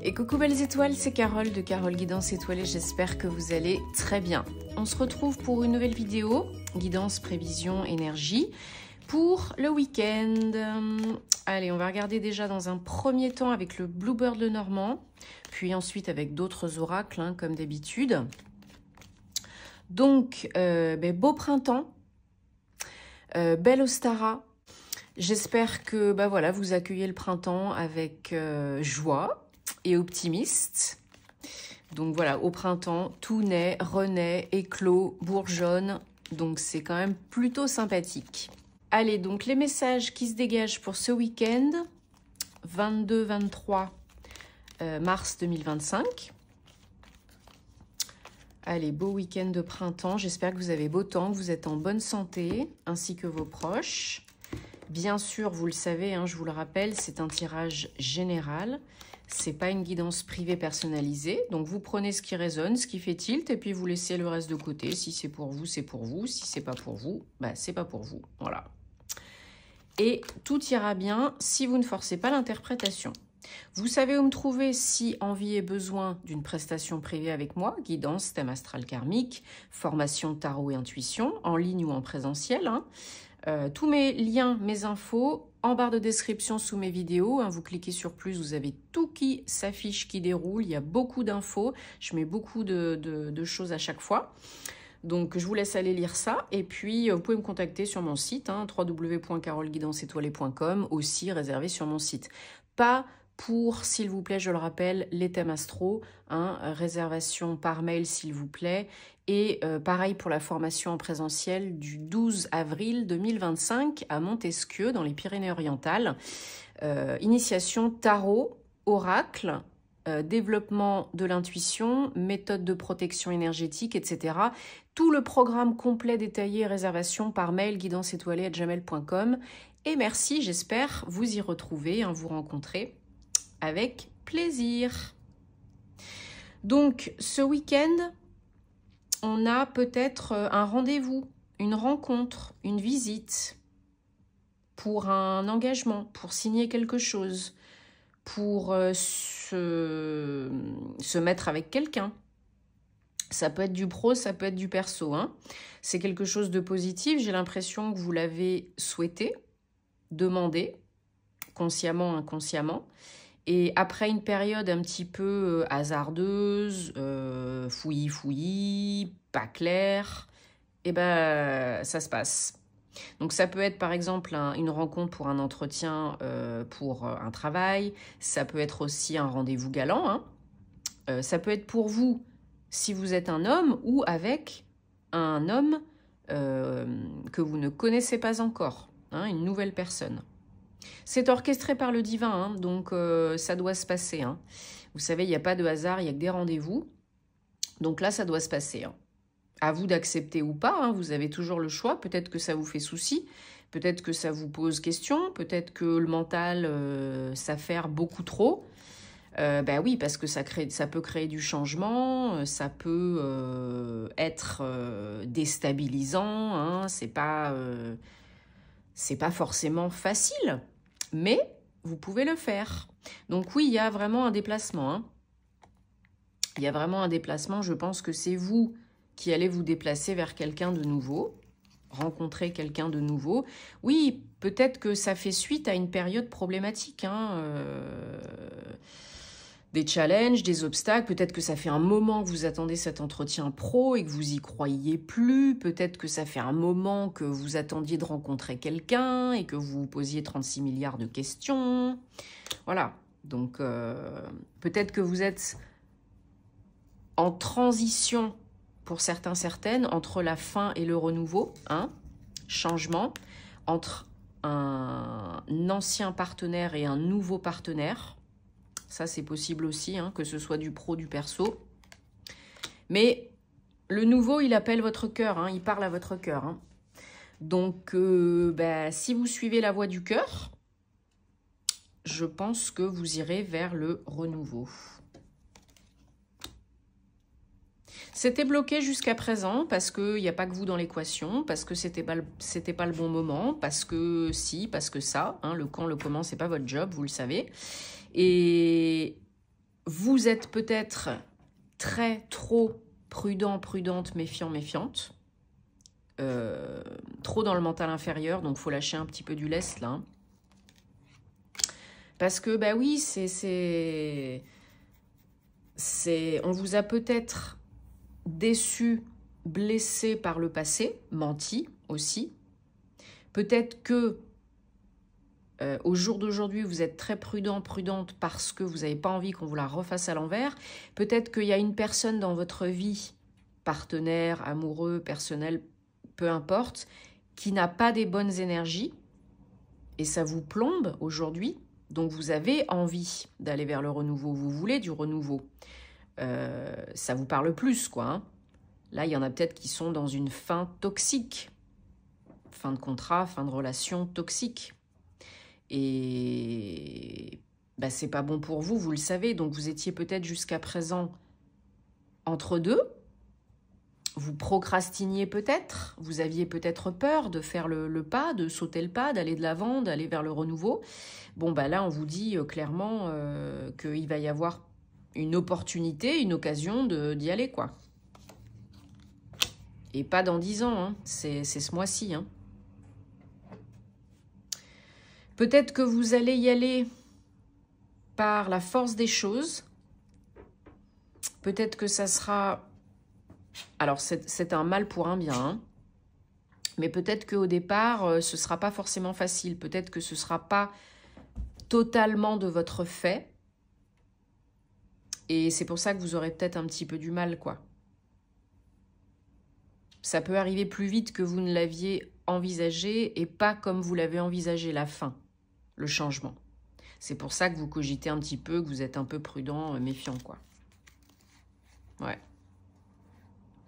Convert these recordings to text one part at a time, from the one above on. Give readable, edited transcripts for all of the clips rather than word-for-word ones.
Et coucou belles étoiles, c'est Carole de Carole Guidance Étoilée, j'espère que vous allez très bien. On se retrouve pour une nouvelle vidéo, guidance, prévision, énergie, pour le week-end. Allez, on va regarder déjà dans un premier temps avec le Bluebird Lenormand, puis ensuite avec d'autres oracles, hein, comme d'habitude. Donc, beau printemps, belle Ostara. J'espère que voilà, vous accueillez le printemps avec joie et optimiste. Donc voilà, au printemps, tout naît, renaît, éclot, bourgeonne. Donc c'est quand même plutôt sympathique. Allez, donc les messages qui se dégagent pour ce week-end, 22-23 mars 2025. Allez, beau week-end de printemps. J'espère que vous avez beau temps, que vous êtes en bonne santé, ainsi que vos proches. Bien sûr, vous le savez, hein, je vous le rappelle, c'est un tirage général. C'est pas une guidance privée personnalisée. Donc, vous prenez ce qui résonne, ce qui fait tilt, et puis vous laissez le reste de côté. Si c'est pour vous, c'est pour vous. Si c'est pas pour vous, c'est pas pour vous. Voilà. Et tout ira bien si vous ne forcez pas l'interprétation. Vous savez où me trouver si envie et besoin d'une prestation privée avec moi, guidance, thème astral karmique, formation tarot et intuition, en ligne ou en présentiel, hein. Tous mes liens, mes infos, en barre de description sous mes vidéos. Hein, vous cliquez sur plus, vous avez tout qui s'affiche, qui déroule. Il y a beaucoup d'infos. Je mets beaucoup de choses à chaque fois. Donc, je vous laisse aller lire ça. Et puis, vous pouvez me contacter sur mon site, hein, www.caroleguidancetoilée.com, aussi réservé sur mon site. Pas pour, s'il vous plaît, je le rappelle, les thèmes astro, hein, réservation par mail, s'il vous plaît. Et pareil pour la formation en présentiel du 12 avril 2025 à Montesquieu, dans les Pyrénées-Orientales. Initiation tarot, oracle, développement de l'intuition, méthode de protection énergétique, etc. Tout le programme complet détaillé, réservation par mail, guidancetoilée@gmail.com. Et merci, j'espère vous y retrouver, hein, vous rencontrer avec plaisir. Donc, ce week-end, on a peut-être un rendez-vous, une rencontre, une visite pour un engagement, pour signer quelque chose, pour se mettre avec quelqu'un. Ça peut être du pro, ça peut être du perso, hein. C'est quelque chose de positif. J'ai l'impression que vous l'avez souhaité, demandé, consciemment, inconsciemment. Et après une période un petit peu hasardeuse, fouillis, pas claire, ça se passe. Donc ça peut être par exemple une rencontre pour un entretien, pour un travail. Ça peut être aussi un rendez-vous galant, hein. Ça peut être pour vous si vous êtes un homme ou avec un homme que vous ne connaissez pas encore, hein, une nouvelle personne. C'est orchestré par le divin, hein, donc ça doit se passer, hein. Vous savez, il n'y a pas de hasard, il n'y a que des rendez-vous. Donc là, ça doit se passer, hein. À vous d'accepter ou pas, hein, vous avez toujours le choix. Peut-être que ça vous fait souci, peut-être que ça vous pose question, peut-être que le mental s'affaire beaucoup trop. Oui, parce que ça peut créer du changement, ça peut être déstabilisant, hein, c'est pas forcément facile, mais vous pouvez le faire. Donc oui, il y a vraiment un déplacement, hein. Il y a vraiment un déplacement. Je pense que c'est vous qui allez vous déplacer vers quelqu'un de nouveau, rencontrer quelqu'un de nouveau. Oui, peut-être que ça fait suite à une période problématique, hein, des challenges, des obstacles. Peut-être que ça fait un moment que vous attendez cet entretien pro et que vous y croyiez plus. Peut-être que ça fait un moment que vous attendiez de rencontrer quelqu'un et que vous vous posiez 36 milliards de questions. Voilà. Donc, peut-être que vous êtes en transition, pour certains, certaines, entre la fin et le renouveau, hein, changement, entre un ancien partenaire et un nouveau partenaire. Ça, c'est possible aussi, hein, que ce soit du pro, du perso. Mais le nouveau, il appelle votre cœur, hein, il parle à votre cœur, hein. Donc, si vous suivez la voie du cœur, je pense que vous irez vers le renouveau. C'était bloqué jusqu'à présent parce qu'il n'y a pas que vous dans l'équation, parce que c'était pas le bon moment, parce que si, parce que ça, hein, le quand, le comment, c'est pas votre job, vous le savez. Et vous êtes peut-être trop prudent, prudente, méfiant, méfiante. Trop dans le mental inférieur, donc il faut lâcher un petit peu du lest, là. Parce que, bah oui, on vous a peut-être déçu, blessé par le passé, menti aussi. Peut-être que au jour d'aujourd'hui, vous êtes très prudent, prudente parce que vous n'avez pas envie qu'on vous la refasse à l'envers. Peut-être qu'il y a une personne dans votre vie, partenaire, amoureux, personnel, peu importe, qui n'a pas des bonnes énergies et ça vous plombe aujourd'hui. Donc vous avez envie d'aller vers le renouveau, vous voulez du renouveau. Ça vous parle plus, quoi. Hein. Là, il y en a peut-être qui sont dans une fin toxique. Fin de contrat, fin de relation toxique. Et bah, c'est pas bon pour vous, vous le savez. Donc vous étiez peut-être jusqu'à présent entre deux. Vous procrastiniez peut-être. Vous aviez peut-être peur de faire le pas, de sauter le pas, d'aller de l'avant, d'aller vers le renouveau. Bon, bah là, on vous dit clairement qu'il va y avoir une opportunité, une occasion d'y aller, quoi. Et pas dans 10 ans, hein. C'est ce mois-ci, hein. Peut-être que vous allez y aller par la force des choses. Peut-être que ça sera... Alors, c'est un mal pour un bien, hein. Mais peut-être qu'au départ, ce ne sera pas forcément facile. Peut-être que ce ne sera pas totalement de votre fait. Et c'est pour ça que vous aurez peut-être un petit peu du mal, quoi. Ça peut arriver plus vite que vous ne l'aviez envisagé et pas comme vous l'avez envisagé la fin. Le changement. C'est pour ça que vous cogitez un petit peu, que vous êtes un peu prudent, méfiant, quoi. Ouais.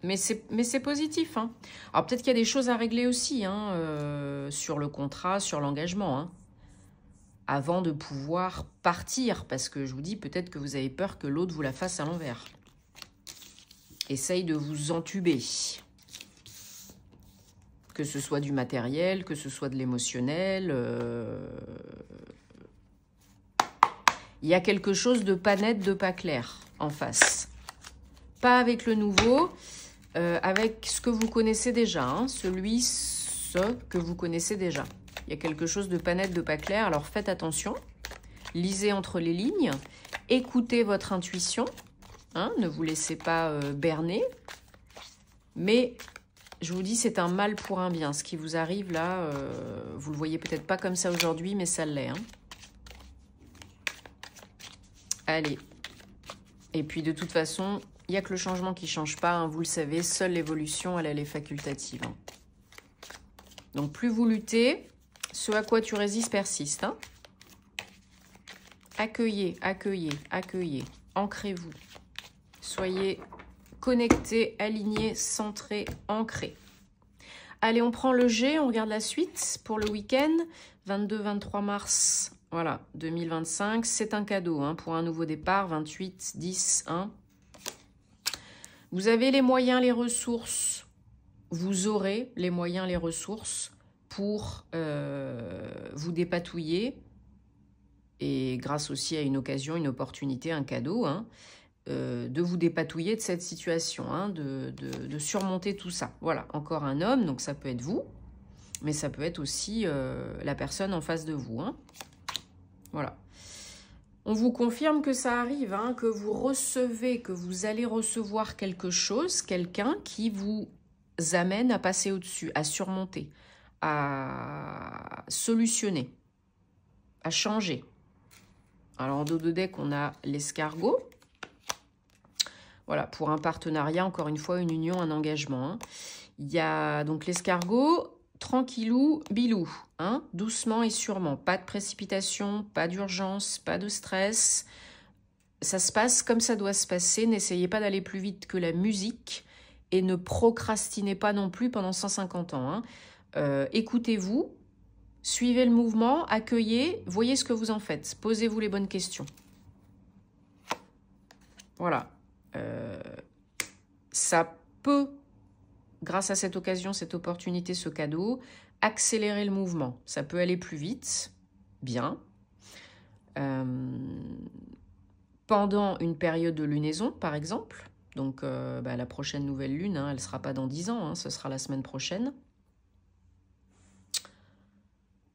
Mais c'est positif, hein. Alors peut-être qu'il y a des choses à régler aussi, hein, sur le contrat, sur l'engagement, hein, avant de pouvoir partir, parce que je vous dis, peut-être que vous avez peur que l'autre vous la fasse à l'envers. Essaye de vous entuber. Que ce soit du matériel, que ce soit de l'émotionnel... Il y a quelque chose de pas net, de pas clair en face. Pas avec le nouveau, avec ce que vous connaissez déjà, hein, ce que vous connaissez déjà. Il y a quelque chose de pas net, de pas clair, alors faites attention. Lisez entre les lignes, écoutez votre intuition, hein, ne vous laissez pas berner. Mais je vous dis, c'est un mal pour un bien. Ce qui vous arrive là, vous le voyez peut-être pas comme ça aujourd'hui, mais ça l'est, hein. Allez. Et puis de toute façon, il n'y a que le changement qui ne change pas, hein, vous le savez, seule l'évolution, elle est facultative. Hein. Donc plus vous luttez, ce à quoi tu résistes persiste. Hein. Accueillez, accueillez, accueillez, ancrez-vous. Soyez connectés, alignés, centrés, ancrés. Allez, on prend le G, on regarde la suite pour le week-end, 22-23 mars. Voilà, 2025, c'est un cadeau hein, pour un nouveau départ, 28, 10, 1. Vous avez les moyens, les ressources, vous aurez les moyens, les ressources pour vous dépatouiller. Et grâce aussi à une occasion, une opportunité, un cadeau, hein, de vous dépatouiller de cette situation, hein, de surmonter tout ça. Voilà, encore un homme, donc ça peut être vous, mais ça peut être aussi la personne en face de vous, hein. Voilà. On vous confirme que ça arrive, hein, que vous recevez, que vous allez recevoir quelque chose, quelqu'un qui vous amène à passer au-dessus, à surmonter, à solutionner, à changer. Alors en dos de deck, on a l'escargot. Voilà, pour un partenariat, encore une fois, une union, un engagement. Hein. Il y a donc l'escargot... Tranquillou, bilou, hein, doucement et sûrement. Pas de précipitation, pas d'urgence, pas de stress. Ça se passe comme ça doit se passer. N'essayez pas d'aller plus vite que la musique et ne procrastinez pas non plus pendant 150 ans. Hein. Écoutez-vous, suivez le mouvement, accueillez, voyez ce que vous en faites. Posez-vous les bonnes questions. Voilà. Ça peut... Grâce à cette occasion, cette opportunité, ce cadeau, accélérer le mouvement. Ça peut aller plus vite, bien. pendant une période de lunaison, par exemple. Donc, la prochaine nouvelle lune, hein, elle ne sera pas dans 10 ans, hein, ce sera la semaine prochaine.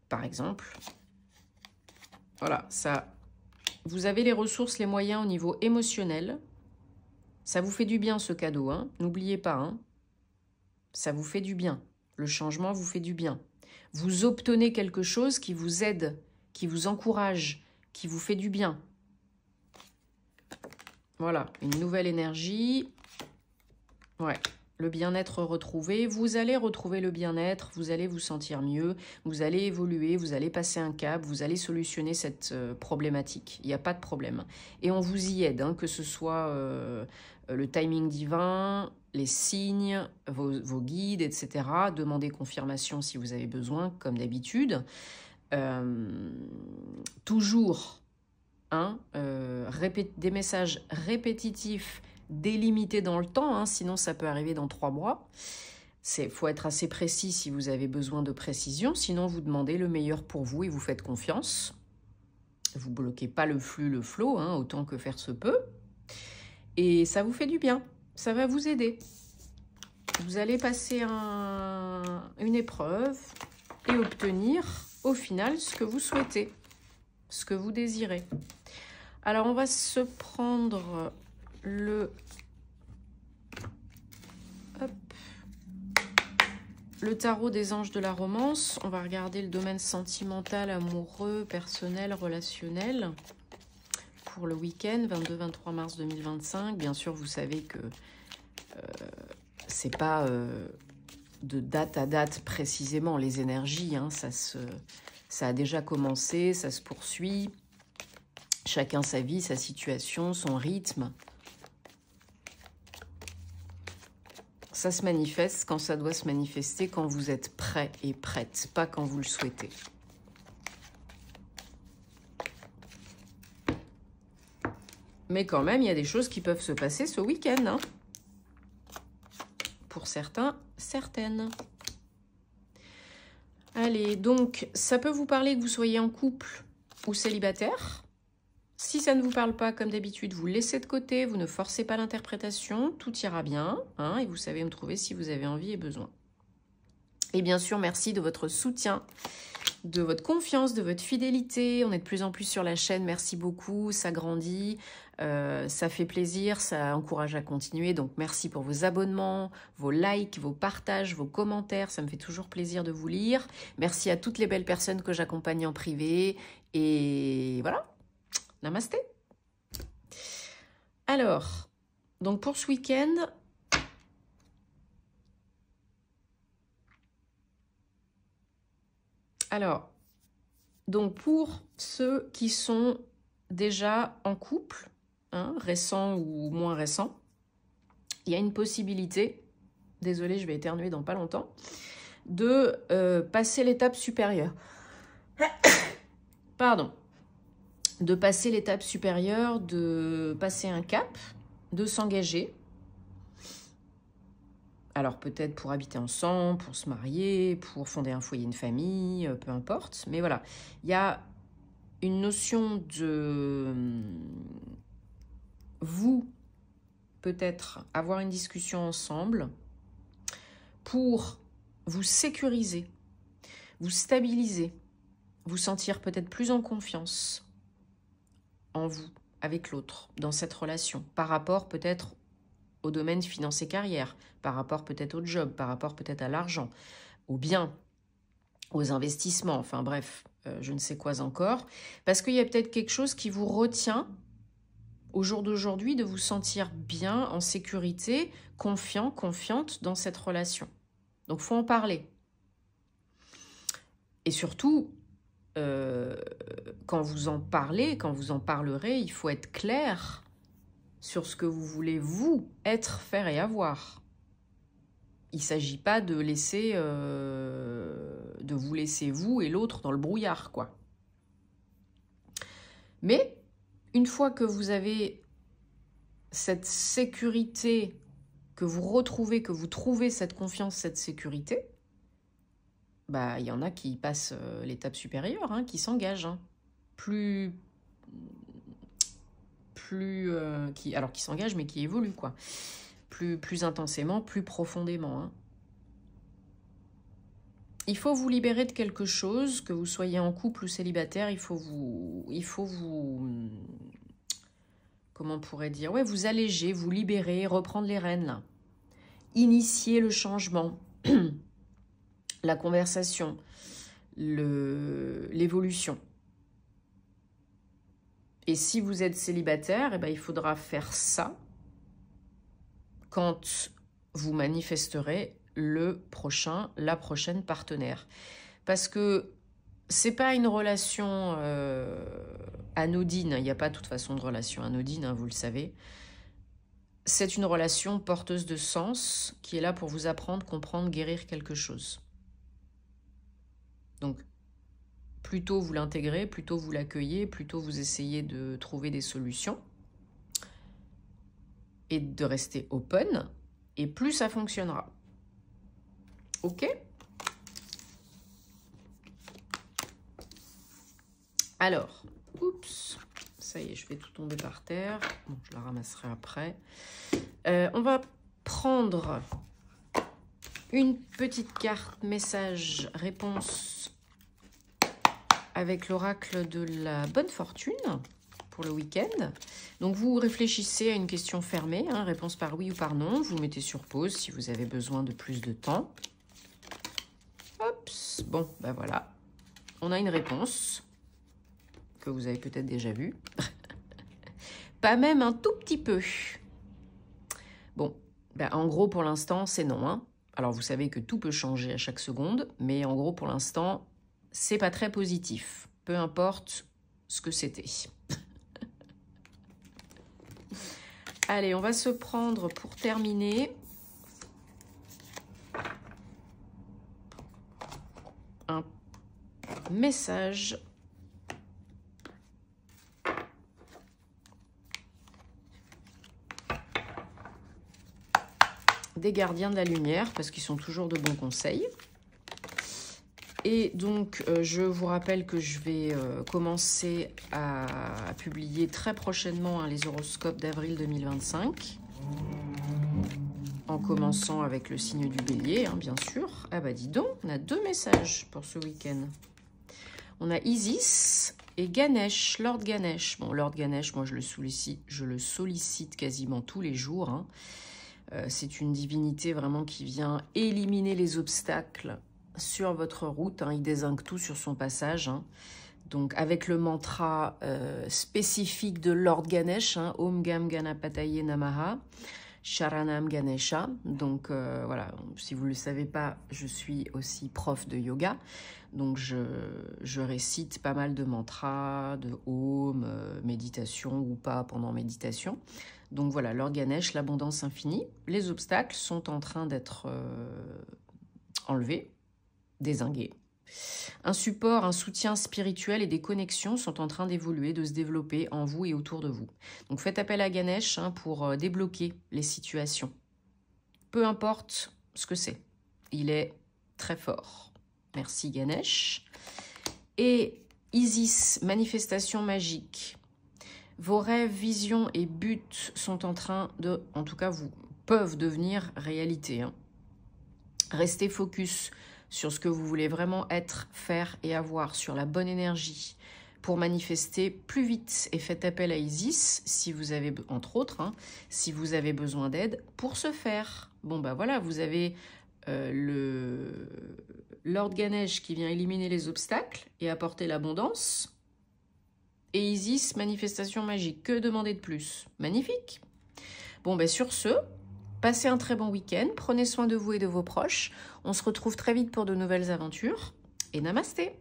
Par exemple. Voilà, ça. Vous avez les ressources, les moyens au niveau émotionnel. Ça vous fait du bien, ce cadeau, hein. N'oubliez pas, hein. Ça vous fait du bien. Le changement vous fait du bien. Vous obtenez quelque chose qui vous aide, qui vous encourage, qui vous fait du bien. Voilà, une nouvelle énergie. Ouais, le bien-être retrouvé. Vous allez retrouver le bien-être, vous allez vous sentir mieux, vous allez évoluer, vous allez passer un cap, vous allez solutionner cette problématique. Il n'y a pas de problème. Et on vous y aide, hein, que ce soit le timing divin, les signes, vos guides, etc. Demandez confirmation si vous avez besoin, comme d'habitude. Toujours, hein, des messages répétitifs, délimités dans le temps, hein, sinon ça peut arriver dans 3 mois. Il faut être assez précis si vous avez besoin de précision, sinon vous demandez le meilleur pour vous et vous faites confiance. Vous ne bloquez pas le flux, le flow, hein, autant que faire se peut. Et ça vous fait du bien, ça va vous aider. Vous allez passer une épreuve et obtenir au final ce que vous souhaitez, ce que vous désirez. Alors on va se prendre le tarot des anges de la romance. On va regarder le domaine sentimental, amoureux, personnel, relationnel pour le week-end 22-23 mars 2025. Bien sûr, vous savez que c'est pas de date à date précisément les énergies, hein, ça a déjà commencé, ça se poursuit. Chacun sa vie, sa situation, son rythme. Ça se manifeste quand ça doit se manifester, quand vous êtes prêt et prête, pas quand vous le souhaitez. Mais quand même, il y a des choses qui peuvent se passer ce week-end, hein. Pour certains, certaines. Allez, donc, ça peut vous parler que vous soyez en couple ou célibataire. Si ça ne vous parle pas, comme d'habitude, vous laissez de côté, vous ne forcez pas l'interprétation, tout ira bien, hein, et vous savez me trouver si vous avez envie et besoin. Et bien sûr, merci de votre soutien, de votre confiance, de votre fidélité. On est de plus en plus sur la chaîne, merci beaucoup, ça grandit, ça fait plaisir, ça encourage à continuer. Donc merci pour vos abonnements, vos likes, vos partages, vos commentaires, ça me fait toujours plaisir de vous lire. Merci à toutes les belles personnes que j'accompagne en privé, et voilà. Namasté. Alors, donc pour ce week-end, donc pour ceux qui sont déjà en couple, hein, récent ou moins récent, il y a une possibilité, désolée, je vais éternuer dans pas longtemps, de passer l'étape supérieure. Pardon. De passer l'étape supérieure, de passer un cap, de s'engager. Alors peut-être pour habiter ensemble, pour se marier, pour fonder un foyer, une famille, peu importe. Mais voilà, il y a une notion de vous, peut-être, avoir une discussion ensemble pour vous sécuriser, vous stabiliser, vous sentir peut-être plus en confiance en vous, avec l'autre, dans cette relation, par rapport peut-être au domaine finance et carrière, par rapport peut-être au job, par rapport peut-être à l'argent, aux biens, aux investissements, enfin bref, je ne sais quoi encore, parce qu'il y a peut-être quelque chose qui vous retient au jour d'aujourd'hui de vous sentir bien, en sécurité, confiant, confiante dans cette relation. Donc, il faut en parler. Et surtout, quand vous en parlez, quand vous en parlerez, il faut être clair sur ce que vous voulez, vous, être, faire et avoir. Il ne s'agit pas de vous laisser vous et l'autre dans le brouillard, quoi. Mais, une fois que vous avez cette sécurité, que vous retrouvez, que vous trouvez cette confiance, cette sécurité, bah, il y en a qui passent l'étape supérieure, hein, qui s'engagent. Hein. Plus plus... qui s'engage, mais qui évolue, quoi. Plus intensément, plus profondément. Hein. Il faut vous libérer de quelque chose, que vous soyez en couple ou célibataire, il faut vous comment on pourrait dire? Ouais, vous alléger, vous libérer, reprendre les rênes, là. Initier le changement, la conversation, l'évolution. Et si vous êtes célibataire, eh ben, il faudra faire ça quand vous manifesterez la prochaine partenaire. Parce que c'est pas une relation anodine, il n'y a pas de toute façon de relation anodine, hein, vous le savez. C'est une relation porteuse de sens qui est là pour vous apprendre, comprendre, guérir quelque chose. Donc, plus tôt vous l'intégrez, plus tôt vous l'accueillez, plus tôt vous essayez de trouver des solutions et de rester open, et plus ça fonctionnera. Ok? Alors, oups, ça y est, je fais tout tomber par terre. Bon, je la ramasserai après. On va prendre une petite carte message réponse avec l'oracle de la bonne fortune pour le week-end. Donc vous réfléchissez à une question fermée, hein, réponse par oui ou par non. Vous mettez sur pause si vous avez besoin de plus de temps. Hop, bon, ben voilà. On a une réponse que vous avez peut-être déjà vue. Pas même un tout petit peu. Bon, ben en gros pour l'instant c'est non. Hein. Alors vous savez que tout peut changer à chaque seconde, mais en gros pour l'instant c'est pas très positif. Peu importe ce que c'était. Allez, on va se prendre pour terminer un message des gardiens de la lumière, parce qu'ils sont toujours de bons conseils. Et donc, je vous rappelle que je vais commencer à publier très prochainement hein, les horoscopes d'avril 2025. En commençant avec le signe du bélier, hein, bien sûr. Ah bah dis donc, on a 2 messages pour ce week-end. On a Isis et Ganesh, Lord Ganesh. Bon, Lord Ganesh, moi je le sollicite quasiment tous les jours. Hein. C'est une divinité vraiment qui vient éliminer les obstacles sur votre route. Hein. Il dézingue tout sur son passage. Hein. Donc avec le mantra spécifique de Lord Ganesh, hein, Om Gam Ganapataye Namaha, Sharanam Ganesha. Donc voilà, si vous ne le savez pas, je suis aussi prof de yoga. Donc je récite pas mal de mantras, de Om, méditation ou pas pendant méditation. Donc voilà, Lord Ganesh, l'abondance infinie. Les obstacles sont en train d'être enlevés, dézingués. Un support, un soutien spirituel et des connexions sont en train d'évoluer, de se développer en vous et autour de vous. Donc faites appel à Ganesh hein, pour débloquer les situations. Peu importe ce que c'est, il est très fort. Merci Ganesh. Et Isis, manifestation magique. Vos rêves, visions et buts sont en train de, en tout cas, peuvent devenir réalité. Hein. Restez focus sur ce que vous voulez vraiment être, faire et avoir, sur la bonne énergie pour manifester plus vite. Et faites appel à Isis, si vous avez, entre autres, hein, si vous avez besoin d'aide pour ce faire. Bon, bah voilà, vous avez le Lord Ganesh qui vient éliminer les obstacles et apporter l'abondance. Et Isis, manifestation magique. Que demander de plus? Magnifique. Bon, ben sur ce, passez un très bon week-end. Prenez soin de vous et de vos proches. On se retrouve très vite pour de nouvelles aventures. Et namasté!